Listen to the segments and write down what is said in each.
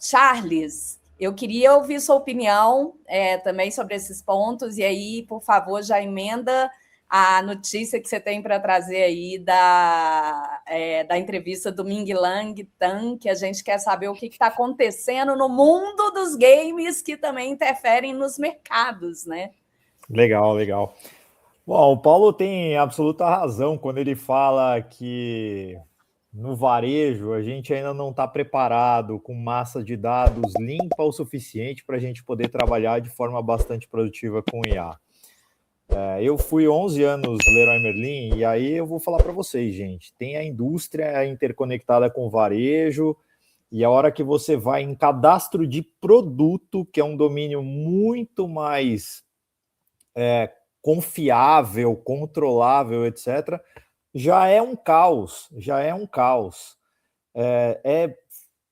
Charles, eu queria ouvir sua opinião também sobre esses pontos, e aí, por favor, já emenda a notícia que você tem para trazer aí da entrevista do Ming Lang Tan, que a gente quer saber o que está acontecendo no mundo dos games que também interferem nos mercados, né? Legal, legal. Bom, o Paulo tem absoluta razão quando ele fala que no varejo a gente ainda não está preparado com massa de dados limpa o suficiente para a gente poder trabalhar de forma bastante produtiva com IA. Eu fui 11 anos Leroy Merlin e aí eu vou falar para vocês, gente, tem a indústria interconectada com o varejo e a hora que você vai em cadastro de produto, que é um domínio muito mais confiável, controlável, etc., já é um caos, é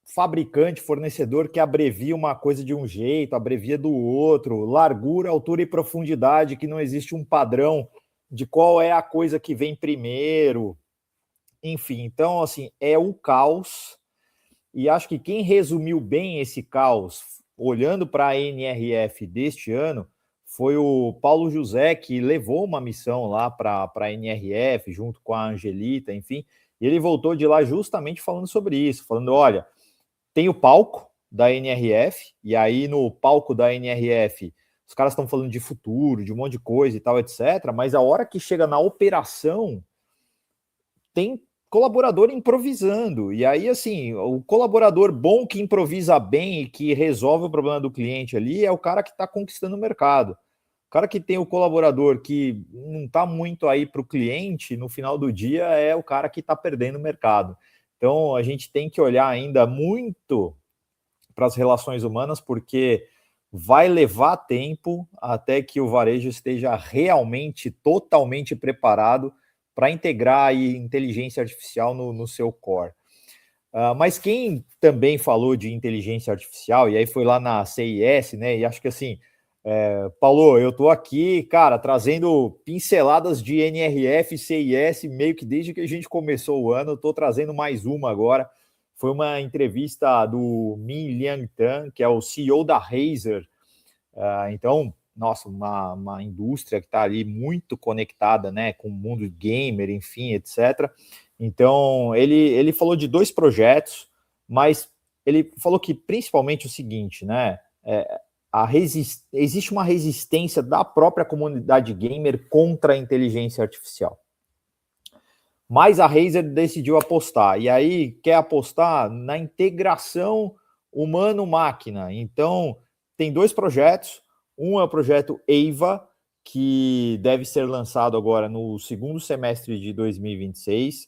fabricante, fornecedor que abrevia uma coisa de um jeito, abrevia do outro, largura, altura e profundidade, que não existe um padrão de qual é a coisa que vem primeiro. Enfim, então, assim, é o caos. E acho que quem resumiu bem esse caos, olhando para a NRF deste ano, foi o Paulo José, que levou uma missão lá para a NRF, junto com a Angelita, enfim, e ele voltou de lá justamente falando sobre isso, falando, olha, tem o palco da NRF, e aí no palco da NRF, os caras estão falando de futuro, de um monte de coisa e tal, etc., mas a hora que chega na operação, tem colaborador improvisando. E aí, assim, o colaborador bom que improvisa bem e que resolve o problema do cliente ali é o cara que está conquistando o mercado. O cara que tem o colaborador que não está muito aí para o cliente, no final do dia, é o cara que está perdendo o mercado. Então, a gente tem que olhar ainda muito para as relações humanas, porque vai levar tempo até que o varejo esteja realmente, totalmente preparado para integrar a inteligência artificial no seu core. Mas quem também falou de inteligência artificial, e aí foi lá na CIS, né? E acho que assim, Paulo, eu estou aqui, cara, trazendo pinceladas de NRF, CIS, meio que desde que a gente começou o ano, estou trazendo mais uma agora. Foi uma entrevista do Min Liang Tan, que é o CEO da Razer. Então, nossa, uma indústria que está ali muito conectada, né, com o mundo gamer, enfim, etc. Então, ele falou de 2 projetos, mas ele falou que principalmente o seguinte, né, existe uma resistência da própria comunidade gamer contra a inteligência artificial. Mas a Razer decidiu apostar, e aí quer apostar na integração humano-máquina. Então, tem 2 projetos, um é o projeto EIVA, que deve ser lançado agora no segundo semestre de 2026.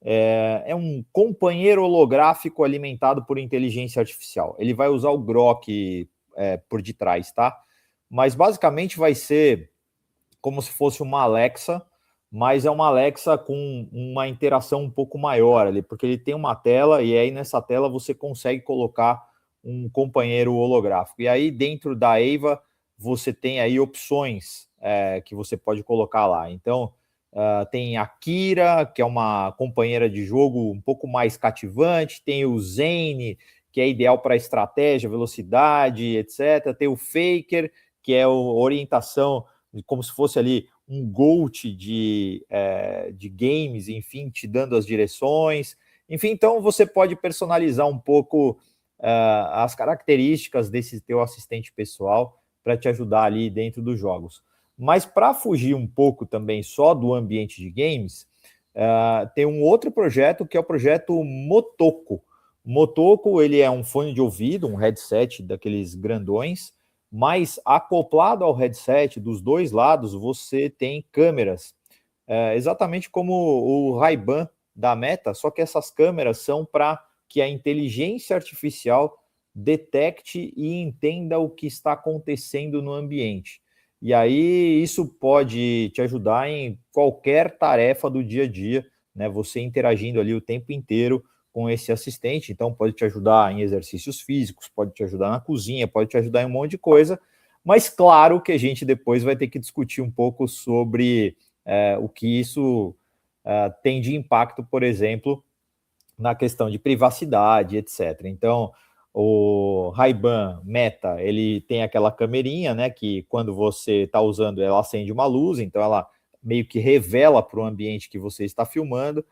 É um companheiro holográfico alimentado por inteligência artificial. Ele vai usar o Grok por detrás, tá? Mas basicamente vai ser como se fosse uma Alexa, mas é uma Alexa com uma interação um pouco maior ali, porque ele tem uma tela e aí nessa tela você consegue colocar um companheiro holográfico. E aí dentro da Eva você tem aí opções que você pode colocar lá. Então tem a Kira, que é uma companheira de jogo um pouco mais cativante, tem o Zane, que é ideal para estratégia, velocidade, etc. Tem o Faker, que é a orientação como se fosse ali um GOAT de games, enfim, te dando as direções. Enfim, então você pode personalizar um pouco as características desse teu assistente pessoal para te ajudar ali dentro dos jogos. Mas para fugir um pouco também só do ambiente de games, tem um outro projeto que é o projeto Motoko. Motoko, ele é um fone de ouvido, um headset daqueles grandões, mas acoplado ao headset dos 2 lados você tem câmeras, exatamente como o Ray-Ban da Meta, só que essas câmeras são para que a inteligência artificial detecte e entenda o que está acontecendo no ambiente. E aí isso pode te ajudar em qualquer tarefa do dia a dia, né? Você interagindo ali o tempo inteiro com esse assistente, então pode te ajudar em exercícios físicos, pode te ajudar na cozinha, pode te ajudar em um monte de coisa, mas claro que a gente depois vai ter que discutir um pouco sobre o que isso tem de impacto, por exemplo, na questão de privacidade, etc. Então, O Ray-Ban Meta, ele tem aquela camerinha, né, que quando você está usando, ela acende uma luz, então ela meio que revela para o ambiente que você está filmando.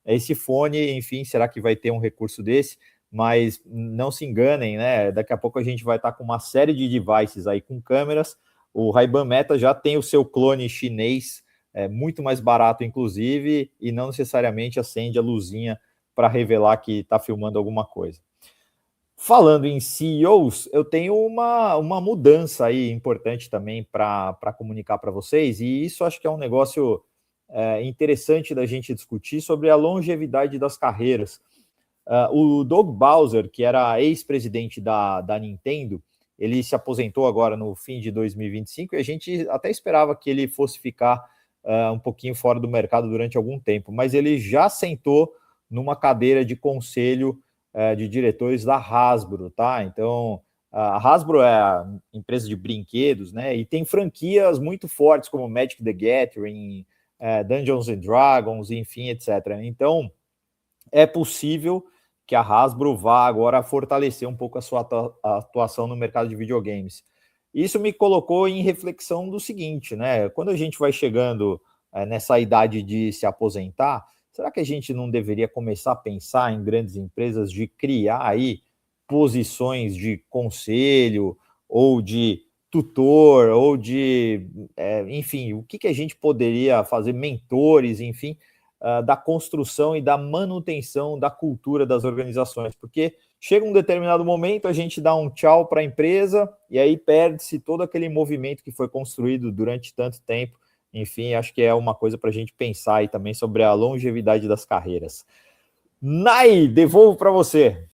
Esse fone, enfim, será que vai ter um recurso desse? Mas não se enganem, né? Daqui a pouco a gente vai estar com uma série de devices aí com câmeras. O Ray-Ban Meta já tem o seu clone chinês, muito mais barato, inclusive, e não necessariamente acende a luzinha para revelar que está filmando alguma coisa. Falando em CEOs, eu tenho uma mudança aí importante também para comunicar para vocês, e isso acho que é um negócio interessante da gente discutir sobre a longevidade das carreiras. O Doug Bowser, que era ex-presidente da Nintendo, ele se aposentou agora no fim de 2025 e a gente até esperava que ele fosse ficar um pouquinho fora do mercado durante algum tempo, mas ele já sentou numa cadeira de conselho de diretores da Hasbro, tá? Então, a Hasbro é a empresa de brinquedos, né? E tem franquias muito fortes como Magic the Gathering, Dungeons and Dragons, enfim, etc. Então, é possível que a Hasbro vá agora fortalecer um pouco a sua atuação no mercado de videogames. Isso me colocou em reflexão do seguinte, né? Quando a gente vai chegando nessa idade de se aposentar, será que a gente não deveria começar a pensar em grandes empresas de criar aí posições de conselho ou de tutor ou de, enfim, o que a gente poderia fazer, mentores, enfim, da construção e da manutenção da cultura das organizações, porque chega um determinado momento, a gente dá um tchau para a empresa e aí perde-se todo aquele movimento que foi construído durante tanto tempo. Enfim, acho que é uma coisa para a gente pensar aí também sobre a longevidade das carreiras. Nai, devolvo para você.